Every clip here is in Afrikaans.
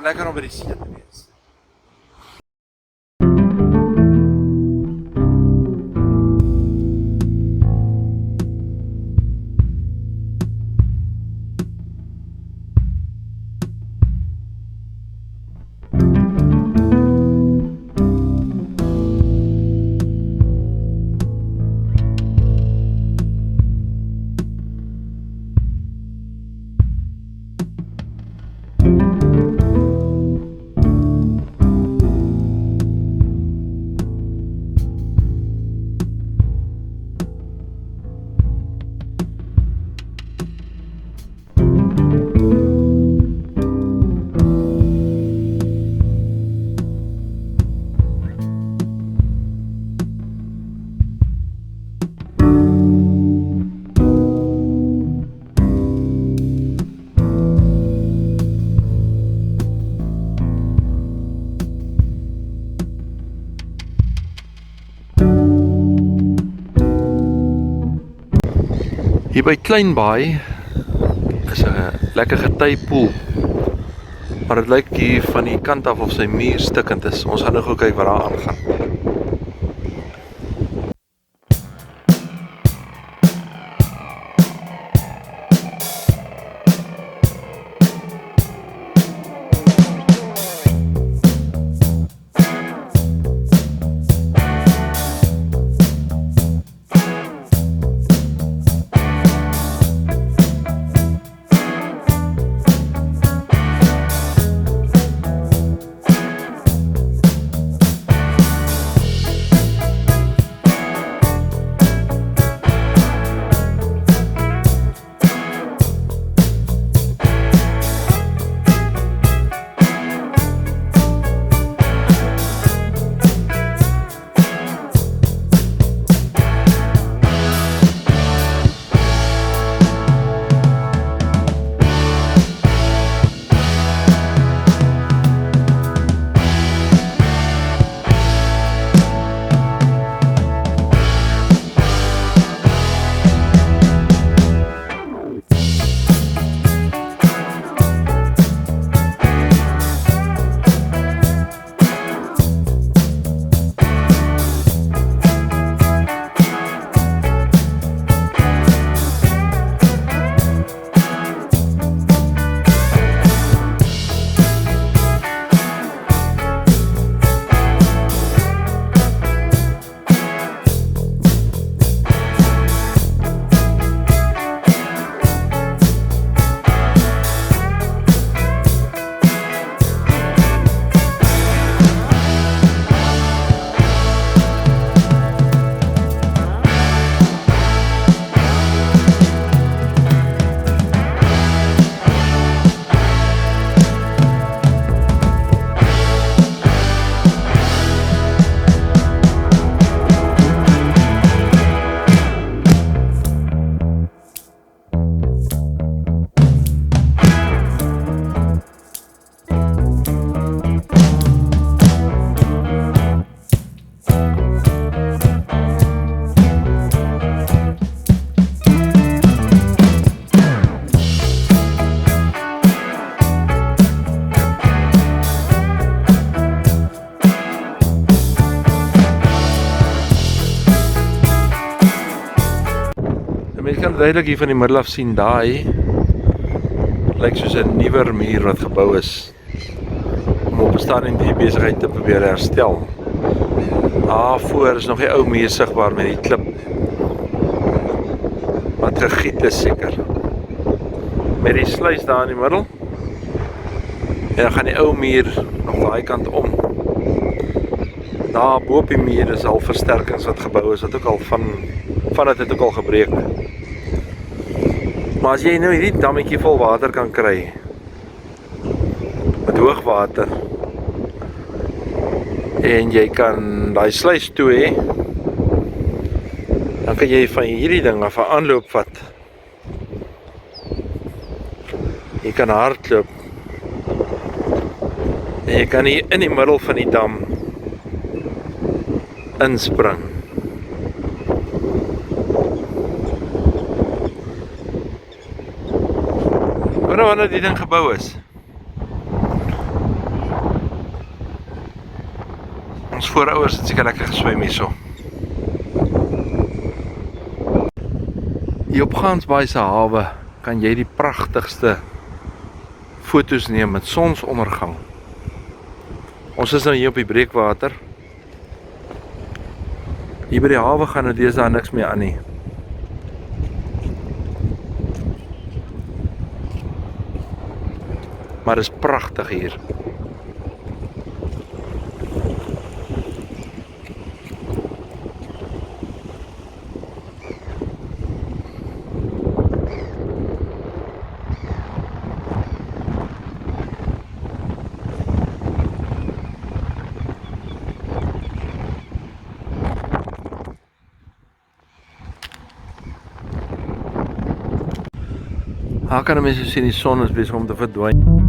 lekker om by die see te wees. Hier by Kleinbaai is 'n lekker getypoel, maar dit lyk hier van die kant af of sy muur stikkend is. Ons gaan nou gou kyk wat daar aangaan. Mens kan duidelik hier van die middel af sien, daai lyk soos 'n nuwer muur wat gebou is om op 'n stadium die besigheid te probeer herstel. Daarvoor is nog die ou muur sigbaar met die klip wat gegiet is seker. Met die sluis daar in die middel. En dan gaan die ou muur nog daai kant om. Daar bo op die muur is al versterkings wat gebou is, wat ook al van dit ook al gebreek. Maar as jy nou hierdie dammetjie vol water kan kry, met hoogwater, en jy kan daai sluis toe hê, dan kan jy van hierdie ding af 'n aanloop vat. Jy kan hardloop. En jy kan hier in die middel van die dam inspring. Hoor nou wanneer die ding gebou is. voorouers het seker lekker geswem hierso. Hier op Gansbaai se hawe kan jy die pragtigste foto's neem met sonsondergang. Ons is nou hier op die breekwater. Hier by die hawe gaan nou deesdae niks meer aan nie. Maar dit is pragtig hier. Daar kan mense sien die son is besig om te verdwyn.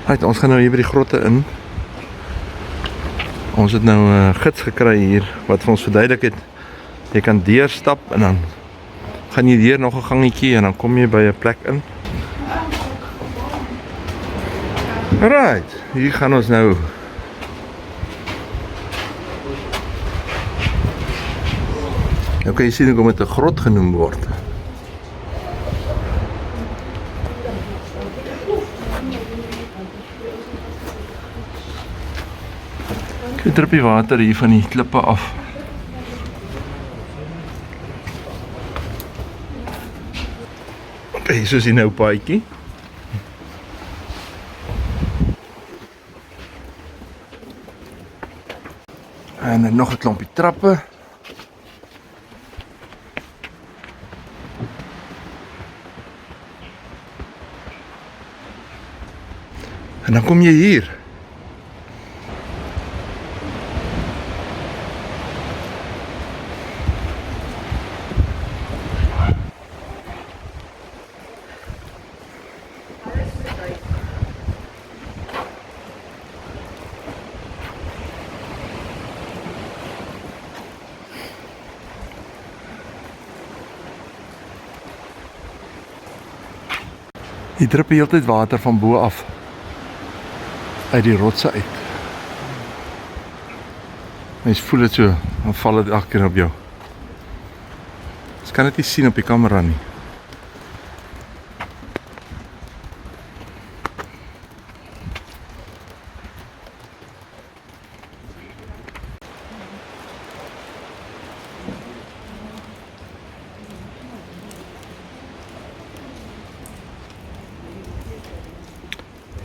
Right, ons gaan nou hier by die grotte in. Ons het nou 'n gids gekry hier wat vir ons verduidelik het. Jy kan deurstap en dan gaan jy deur nog 'n gangetjie en dan kom jy by 'n plek in. Right, hier gaan ons nou. Nou kan jy sien hoe dit 'n grot genoem word. Ek druppie water hier van die klippe af. Hier is die nou paadjie. En dan nog 'n klompie trappe. En dan kom jy hier. Hier drup heeltyd water van bo af uit die rotse uit. Mens voel dit so, dan val dit elke keer op jou. Jy kan dit nie sien op die kamera nie.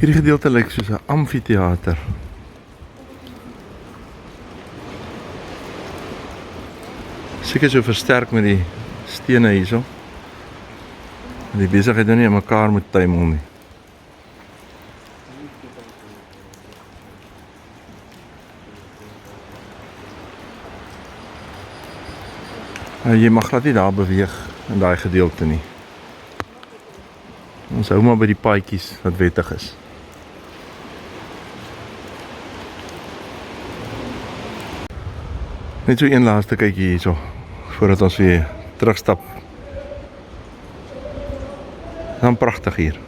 Hierdie gedeelte lyk soos 'n amfitheater. Seker so versterk met die stene hierso. En die besigheid nou nie aan mekaar moet tuimel nie. Jy mag glad nie daar beweeg in daai gedeelte nie. Ons hou maar by die paadjies wat wettig is. Net so een laaste kykie hierso, voordat ons weer terugstap. Dan pragtig hier.